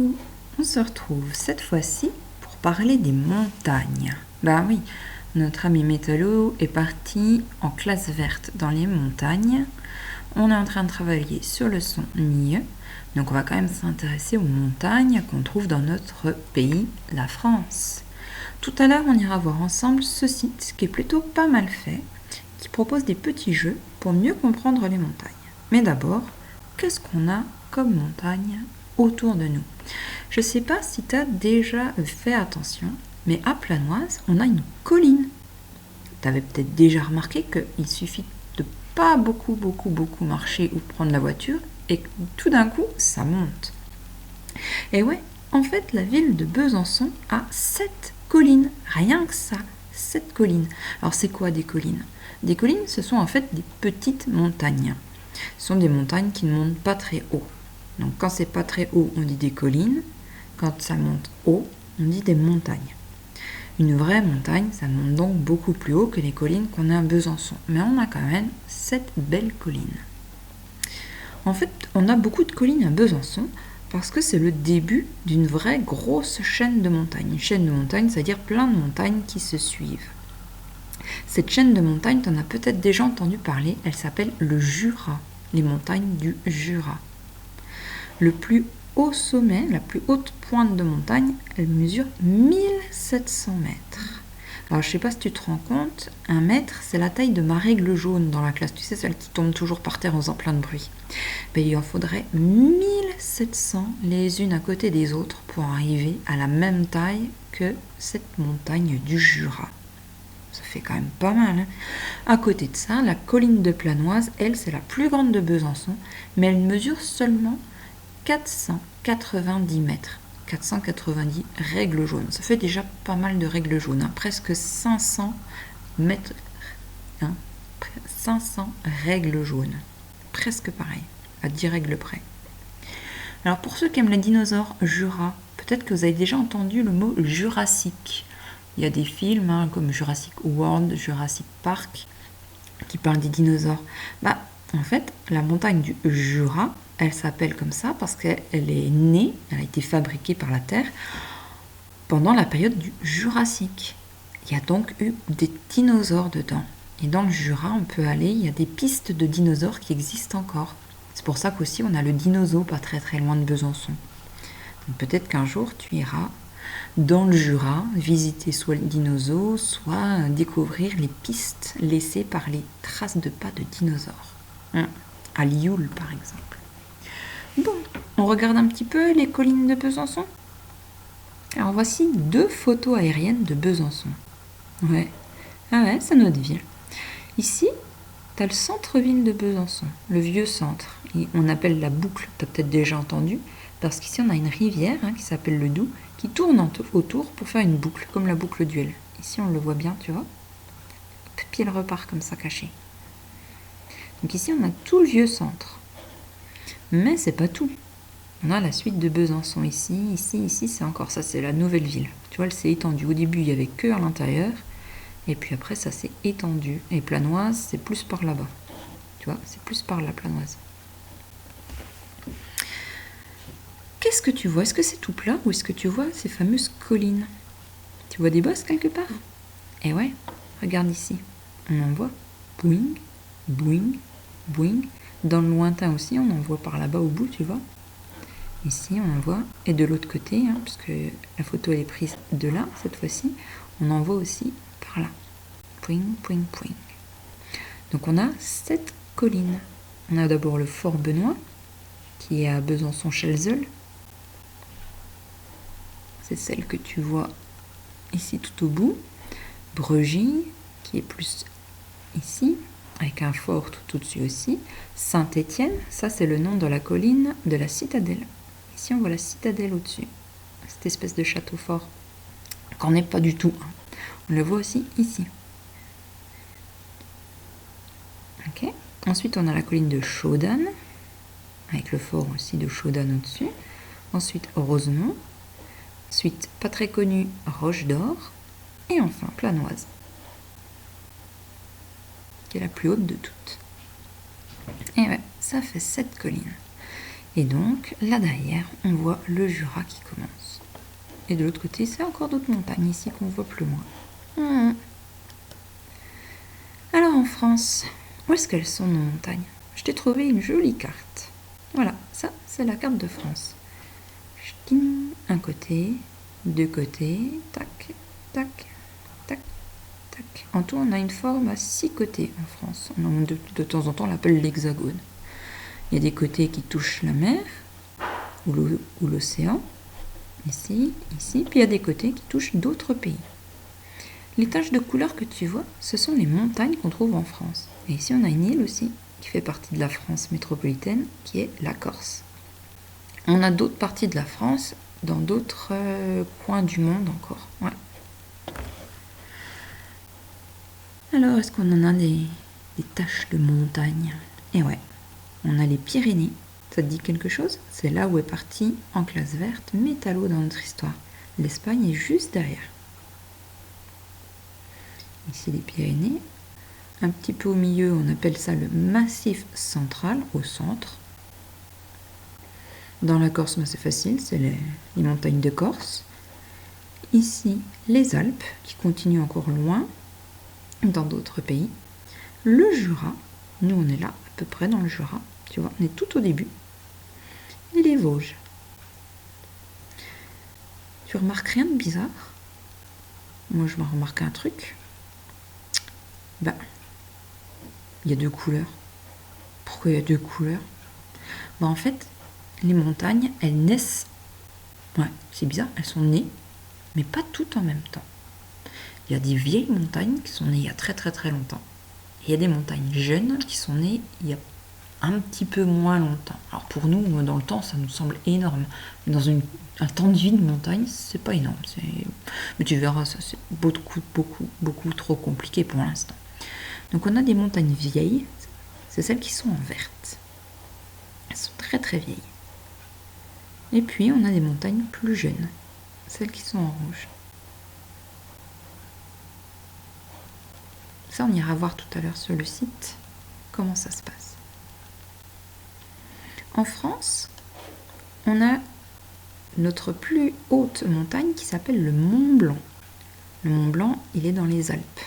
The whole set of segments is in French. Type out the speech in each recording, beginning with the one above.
Coucou, on se retrouve cette fois-ci pour parler des montagnes. Bah oui, notre ami Métallo est parti en classe verte dans les montagnes. On est en train de travailler sur le son NIE, donc on va quand même s'intéresser aux montagnes qu'on trouve dans notre pays, la France. Tout à l'heure, on ira voir ensemble ce site qui est plutôt pas mal fait, qui propose des petits jeux pour mieux comprendre les montagnes. Mais d'abord, qu'est-ce qu'on a comme montagne autour de nous? Je ne sais pas si tu as déjà fait attention, mais à Planoise, on a une colline. Tu avais peut-être déjà remarqué qu'il suffit de pas beaucoup marcher ou prendre la voiture et que tout d'un coup, ça monte. Et ouais, en fait, la ville de Besançon a 7 collines, rien que ça, 7 collines. Alors c'est quoi des collines? Des collines, ce sont en fait des petites montagnes. Ce sont des montagnes qui ne montent pas très haut. Donc quand c'est pas très haut, on dit des collines. Quand ça monte haut, on dit des montagnes. Une vraie montagne, ça monte donc beaucoup plus haut que les collines qu'on a à Besançon. Mais on a quand même 7 belles collines. En fait, on a beaucoup de collines à Besançon parce que c'est le début d'une vraie grosse chaîne de montagnes. Une chaîne de montagnes, c'est-à-dire plein de montagnes qui se suivent. Cette chaîne de montagnes, tu en as peut-être déjà entendu parler, elle s'appelle le Jura, les montagnes du Jura. Le plus haut sommet, la plus haute pointe de montagne, elle mesure 1700 mètres. Alors je ne sais pas si tu te rends compte, 1 mètre, c'est la taille de ma règle jaune dans la classe, tu sais, celle qui tombe toujours par terre en faisant plein de bruit. Ben, il en faudrait 1700 les unes à côté des autres pour arriver à la même taille que cette montagne du Jura. Ça fait quand même pas mal. Hein. À côté de ça, la colline de Planoise, elle, c'est la plus grande de Besançon, mais elle mesure seulement 490 mètres. 490 règles jaunes. Ça fait déjà pas mal de règles jaunes. Hein. Presque 500 mètres. Hein. 500 règles jaunes. Presque pareil. À 10 règles près. Alors pour ceux qui aiment les dinosaures, Jura, peut-être que vous avez déjà entendu le mot Jurassique. Il y a des films comme Jurassic World, Jurassic Park qui parlent des dinosaures. Bah, en fait, la montagne du Jura, elle s'appelle comme ça parce qu'elle est née, elle a été fabriquée par la Terre pendant la période du Jurassique. Il y a donc eu des dinosaures dedans. Et dans le Jura, on peut aller, il y a des pistes de dinosaures qui existent encore. C'est pour ça qu'aussi on a le dinosaure pas très loin de Besançon. Donc peut-être qu'un jour tu iras dans le Jura, visiter soit le dinosaure, soit découvrir les pistes laissées par les traces de pas de dinosaures. À Lioul, par exemple. Bon, on regarde un petit peu les collines de Besançon. Alors voici 2 photos aériennes de Besançon. Ouais, c'est notre ville. Ici, tu as le centre-ville de Besançon, le vieux centre. Et on appelle la boucle, tu as peut-être déjà entendu, parce qu'ici on a une rivière qui s'appelle le Doubs, qui tourne autour pour faire une boucle, comme la boucle d'Uel. Ici on le voit bien, tu vois. Puis elle repart comme ça, cachée. Donc ici on a tout le vieux centre. Mais c'est pas tout. On a la suite de Besançon ici, c'est encore ça, c'est la nouvelle ville. Tu vois, elle s'est étendue. Au début, il n'y avait que à l'intérieur, et puis après, ça s'est étendu. Et Planoise, c'est plus par là-bas. Tu vois, c'est plus par la Planoise. Qu'est-ce que tu vois? Est-ce que c'est tout plat ou est-ce que tu vois ces fameuses collines? Tu vois des bosses quelque part? Eh ouais, regarde ici. On en voit. Boing, boing, boing. Dans le lointain aussi, on en voit par là-bas au bout, tu vois. Ici, on en voit. Et de l'autre côté, puisque la photo elle est prise de là, cette fois-ci, on en voit aussi par là. Pouing, pouing, pouing. Donc on a 7 collines. On a d'abord le Fort Benoît, qui est à Besançon-Chalzeul. C'est celle que tu vois ici tout au bout. Bregy, qui est plus ici, avec un fort tout au-dessus aussi. Saint-Étienne, ça c'est le nom de la colline de la citadelle. Ici on voit la citadelle au-dessus, cette espèce de château fort, qu'on n'est pas du tout. On le voit aussi ici. Ok. Ensuite on a la colline de Chaudanne, avec le fort aussi de Chaudanne au-dessus. Ensuite Rosemont. Ensuite, pas très connu, Roche d'Or. Et enfin, Planoise, qui est la plus haute de toutes. Et ouais, ça fait 7 collines. Et donc, là derrière, on voit le Jura qui commence. Et de l'autre côté, c'est encore d'autres montagnes ici qu'on voit plus loin. Alors en France, où est-ce qu'elles sont nos montagnes? Je t'ai trouvé une jolie carte. Voilà, ça c'est la carte de France. Un côté, deux côtés, tac, tac, tac, tac. En tout, on a une forme à 6 côtés en France. De temps en temps, on l'appelle l'hexagone. Il y a des côtés qui touchent la mer ou l'océan, ici, ici, puis il y a des côtés qui touchent d'autres pays. Les taches de couleur que tu vois, ce sont les montagnes qu'on trouve en France. Et ici, on a une île aussi qui fait partie de la France métropolitaine, qui est la Corse. On a d'autres parties de la France dans d'autres coins du monde encore. Ouais. Alors, est-ce qu'on en a des taches de montagne? Et ouais, on a les Pyrénées. Ça te dit quelque chose? C'est là où est parti en classe verte Métallo dans notre histoire. L'Espagne est juste derrière. Ici les Pyrénées. Un petit peu au milieu, on appelle ça le massif central, au centre. Dans la Corse, c'est facile, c'est les montagnes de Corse. Ici, les Alpes, qui continuent encore loin, dans d'autres pays. Le Jura, nous on est là, à peu près dans le Jura, tu vois, on est tout au début. Et les Vosges. Tu remarques rien de bizarre? Moi, je me remarque un truc. Ben, il y a 2 couleurs. Pourquoi il y a 2 couleurs? Ben, en fait, les montagnes, elles naissent. Ouais, c'est bizarre, elles sont nées, mais pas toutes en même temps. Il y a des vieilles montagnes qui sont nées il y a très très très longtemps. Et il y a des montagnes jeunes qui sont nées il y a un petit peu moins longtemps. Alors pour nous, dans le temps, ça nous semble énorme. Mais dans un temps de vie de montagne, c'est pas énorme. Mais tu verras, ça c'est beaucoup trop compliqué pour l'instant. Donc on a des montagnes vieilles, c'est celles qui sont en verte. Elles sont très très vieilles. Et puis on a des montagnes plus jeunes, celles qui sont en rouge. Ça, on ira voir tout à l'heure sur le site comment ça se passe. En France, on a notre plus haute montagne qui s'appelle le Mont Blanc. Le Mont Blanc, il est dans les Alpes.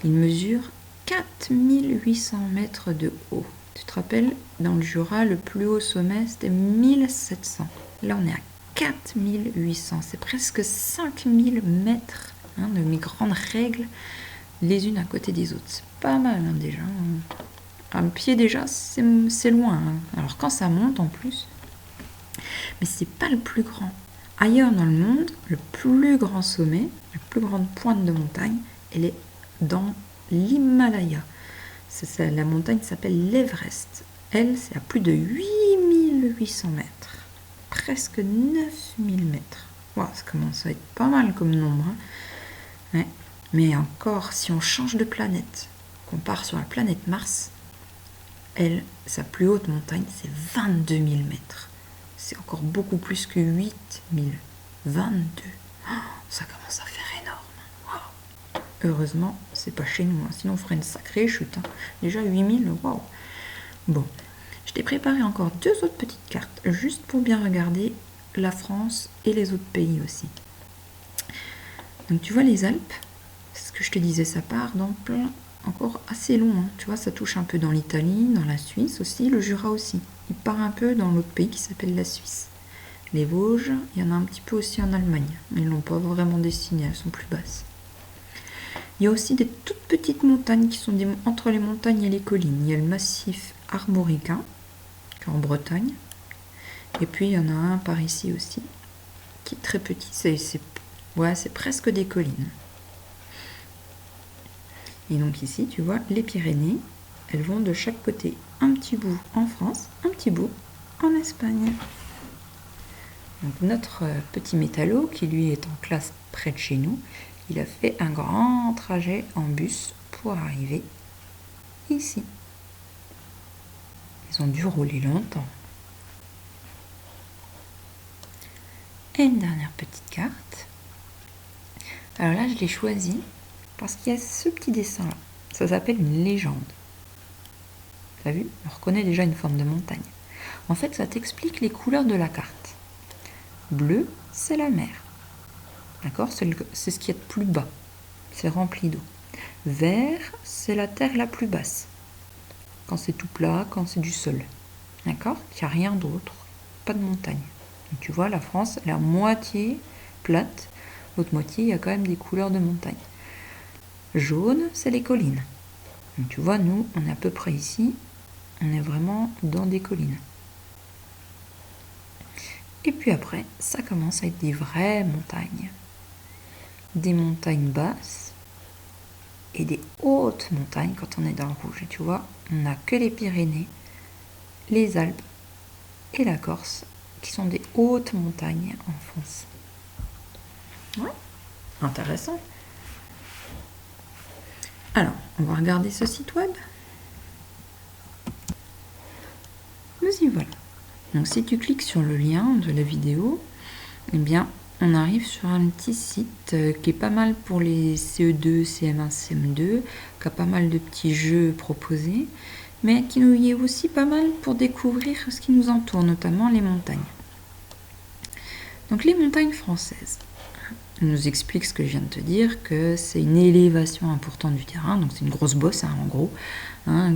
Il mesure 4800 mètres de haut. Tu te rappelles, dans le Jura, le plus haut sommet, c'était 1700. Là, on est à 4800. C'est presque 5000 mètres de mes grandes règles, les unes à côté des autres. C'est pas mal déjà. Un pied déjà, c'est loin. Alors quand ça monte en plus, mais c'est pas le plus grand. Ailleurs dans le monde, le plus grand sommet, la plus grande pointe de montagne, elle est dans l'Himalaya. La montagne s'appelle l'Everest. Elle, c'est à plus de 8800 mètres. Presque 9000 mètres. Wow, ça commence à être pas mal comme nombre. Ouais. Mais encore, si on change de planète, qu'on part sur la planète Mars, elle, sa plus haute montagne, c'est 22 000 mètres. C'est encore beaucoup plus que 8 000. 22. Oh, ça commence à faire énorme. Wow. Heureusement, c'est pas chez nous, sinon on ferait une sacrée chute. Déjà 8 000, waouh. Bon, je t'ai préparé encore 2 autres petites cartes, juste pour bien regarder la France et les autres pays aussi. Donc tu vois les Alpes, c'est ce que je te disais, ça part dans plein, encore assez long. Tu vois, ça touche un peu dans l'Italie, dans la Suisse aussi, le Jura aussi. Il part un peu dans l'autre pays qui s'appelle la Suisse. Les Vosges, il y en a un petit peu aussi en Allemagne, mais ils ne l'ont pas vraiment dessiné, elles sont plus basses. Il y a aussi des toutes petites montagnes qui sont entre les montagnes et les collines. Il y a le massif armoricain, qui est en Bretagne. Et puis il y en a un par ici aussi, qui est très petit. C'est presque des collines. Et donc ici, tu vois, les Pyrénées, elles vont de chaque côté. Un petit bout en France, un petit bout en Espagne. Donc notre petit métallo, qui lui est en classe près de chez nous, il a fait un grand trajet en bus pour arriver ici. Ils ont dû rouler longtemps. Et une dernière petite carte. Alors là, je l'ai choisie parce qu'il y a ce petit dessin-là. Ça s'appelle une légende. T'as vu? On reconnaît déjà une forme de montagne. En fait, ça t'explique les couleurs de la carte. Bleu, c'est la mer. D'accord? C'est ce qu'il y a de plus bas. C'est rempli d'eau. Vert, c'est la terre la plus basse. Quand c'est tout plat, quand c'est du sol. D'accord? Il n'y a rien d'autre. Pas de montagne. Donc, tu vois, la France, elle est à moitié plate. L'autre moitié, il y a quand même des couleurs de montagne. Jaune, c'est les collines. Donc, tu vois, nous, on est à peu près ici. On est vraiment dans des collines. Et puis après, ça commence à être des vraies montagnes. Des montagnes basses et des hautes montagnes quand on est dans le rouge. Et tu vois, on n'a que les Pyrénées, les Alpes et la Corse qui sont des hautes montagnes en France. Ouais, intéressant. Alors, on va regarder ce site web. Nous y voilà. Donc si tu cliques sur le lien de la vidéo, eh bien on arrive sur un petit site qui est pas mal pour les CE2, CM1, CM2, qui a pas mal de petits jeux proposés, mais qui nous y est aussi pas mal pour découvrir ce qui nous entoure, notamment les montagnes. Donc les montagnes françaises. On nous explique ce que je viens de te dire, que c'est une élévation importante du terrain, donc c'est une grosse bosse en gros,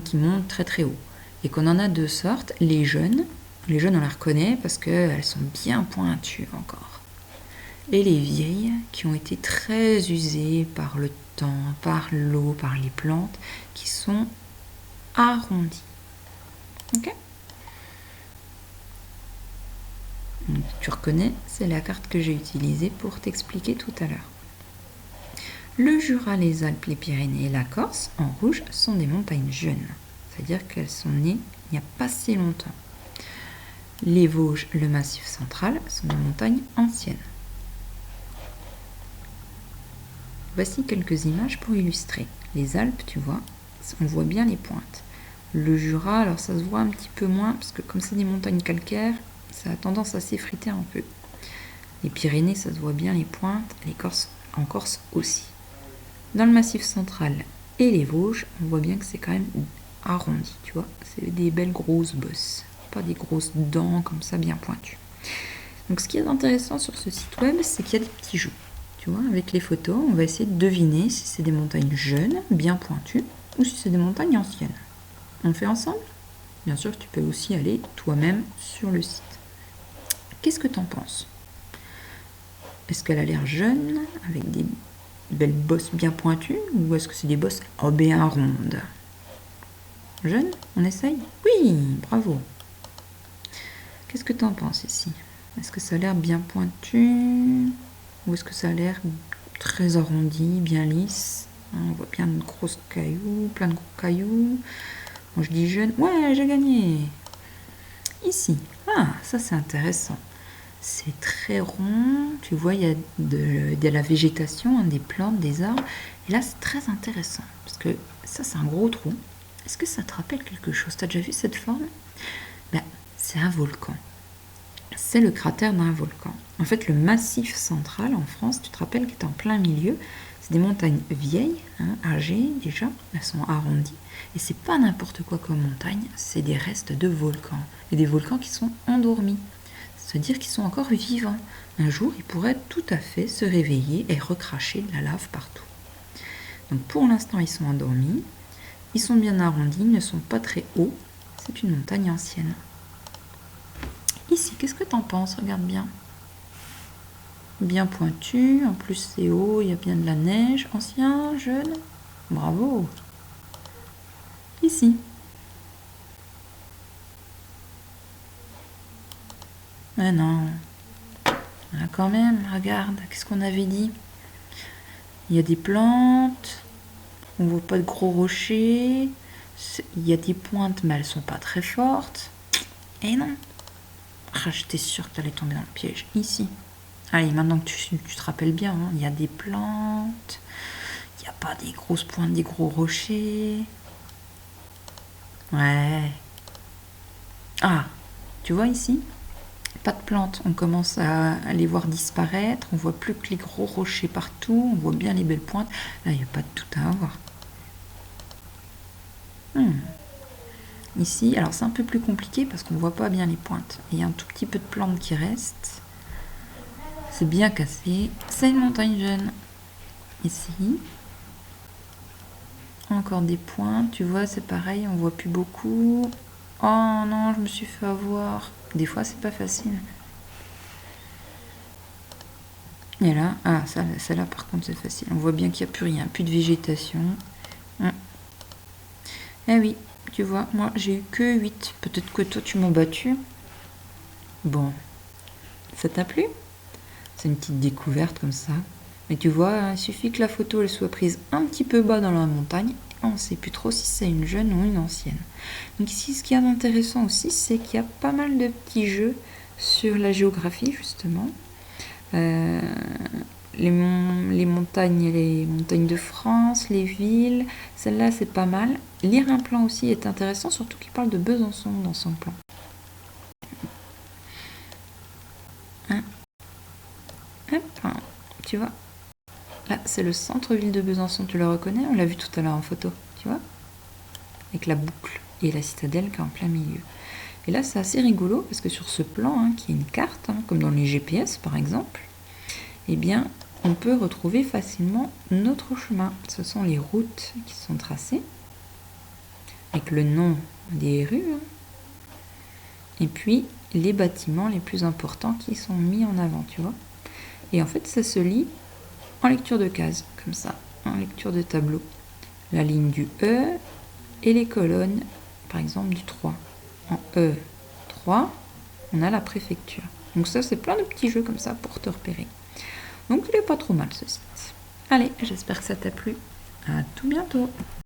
qui monte très très haut. Et qu'on en a deux sortes, les jeunes on les reconnaît parce qu'elles sont bien pointues encore. Et les vieilles qui ont été très usées par le temps, par l'eau, par les plantes, qui sont arrondies. Ok ? Donc, tu reconnais, c'est la carte que j'ai utilisée pour t'expliquer tout à l'heure. Le Jura, les Alpes, les Pyrénées et la Corse, en rouge, sont des montagnes jeunes. C'est-à-dire qu'elles sont nées il n'y a pas si longtemps. Les Vosges, le Massif central, sont des montagnes anciennes. Voici quelques images pour illustrer. Les Alpes, tu vois, on voit bien les pointes. Le Jura, alors ça se voit un petit peu moins, parce que comme c'est des montagnes calcaires, ça a tendance à s'effriter un peu. Les Pyrénées, ça se voit bien les pointes, en Corse aussi. Dans le Massif central et les Vosges, on voit bien que c'est quand même arrondi, tu vois. C'est des belles grosses bosses, pas des grosses dents comme ça bien pointues. Donc ce qui est intéressant sur ce site web, c'est qu'il y a des petits jeux. Tu vois, avec les photos, on va essayer de deviner si c'est des montagnes jeunes, bien pointues, ou si c'est des montagnes anciennes. On le fait ensemble ? Bien sûr, tu peux aussi aller toi-même sur le site. Qu'est-ce que tu en penses ? Est-ce qu'elle a l'air jeune, avec des belles bosses bien pointues, ou est-ce que c'est des bosses bien rondes ? Jeune ? On essaye ? Oui, bravo. Qu'est-ce que tu en penses ici ? Est-ce que ça a l'air bien pointu ? Ou est-ce que ça a l'air très arrondi, bien lisse ? On voit bien de grosses cailloux, plein de gros cailloux. Moi je dis jeune. Ouais, j'ai gagné. Ici. Ah, ça c'est intéressant. C'est très rond. Tu vois, il y a de la végétation, des plantes, des arbres. Et là, c'est très intéressant. Parce que ça, c'est un gros trou. Est-ce que ça te rappelle quelque chose ? Tu as déjà vu cette forme ? C'est un volcan. C'est le cratère d'un volcan. En fait, le massif central en France, tu te rappelles, qui est en plein milieu, c'est des montagnes vieilles, âgées déjà, elles sont arrondies. Et c'est pas n'importe quoi comme montagne, c'est des restes de volcans. Et des volcans qui sont endormis. C'est-à-dire qu'ils sont encore vivants. Un jour, ils pourraient tout à fait se réveiller et recracher de la lave partout. Donc pour l'instant, ils sont endormis. Ils sont bien arrondis, ils ne sont pas très hauts. C'est une montagne ancienne. Ici, qu'est-ce que tu en penses ? Regarde bien. Bien pointu, en plus c'est haut, il y a bien de la neige. Ancien, jeune ? Bravo. Ici. Mais non. Là quand même, regarde, qu'est-ce qu'on avait dit ? Il y a des plantes, on voit pas de gros rochers, il y a des pointes, mais elles sont pas très fortes. Et non. Ah, j'étais sûre que tu allais tomber dans le piège. Ici. Allez, maintenant que tu te rappelles bien, il y a des plantes, il n'y a pas des grosses pointes, des gros rochers. Ouais. Ah, tu vois ici ? Pas de plantes. On commence à les voir disparaître. On voit plus que les gros rochers partout. On voit bien les belles pointes. Là, il n'y a pas de tout à avoir. Ici, alors c'est un peu plus compliqué parce qu'on voit pas bien les pointes. Il y a un tout petit peu de plantes qui restent. C'est bien cassé. C'est une montagne jeune. Ici. Encore des pointes. Tu vois, c'est pareil, on voit plus beaucoup. Oh non, je me suis fait avoir. Des fois, c'est pas facile. Et là, ah, celle-là par contre c'est facile. On voit bien qu'il n'y a plus rien, plus de végétation. Eh oui, tu vois, moi j'ai eu que 8. Peut-être que toi tu m'as battu. Bon, ça t'a plu? C'est une petite découverte comme ça. Mais tu vois, il suffit que la photo elle soit prise un petit peu bas dans la montagne. On ne sait plus trop si c'est une jeune ou une ancienne. Donc ici, ce qui est intéressant aussi, c'est qu'il y a pas mal de petits jeux sur la géographie justement. Les montagnes de France, les villes, celle-là c'est pas mal. Lire un plan aussi est intéressant, surtout qu'il parle de Besançon dans son plan. Hop, tu vois, là c'est le centre-ville de Besançon, tu le reconnais? On l'a vu tout à l'heure en photo, tu vois, avec la boucle et la citadelle qui est en plein milieu. Et là c'est assez rigolo parce que sur ce plan, qui est une carte, comme dans les GPS par exemple, eh bien on peut retrouver facilement notre chemin. Ce sont les routes qui sont tracées, avec le nom des rues, et puis les bâtiments les plus importants qui sont mis en avant, tu vois. Et en fait, ça se lit en lecture de cases, comme ça, en lecture de tableau. La ligne du E et les colonnes, par exemple, du 3. En E3, on a la préfecture. Donc ça, c'est plein de petits jeux comme ça pour te repérer. Donc il n'est pas trop mal ce site. Allez, j'espère que ça t'a plu. À tout bientôt.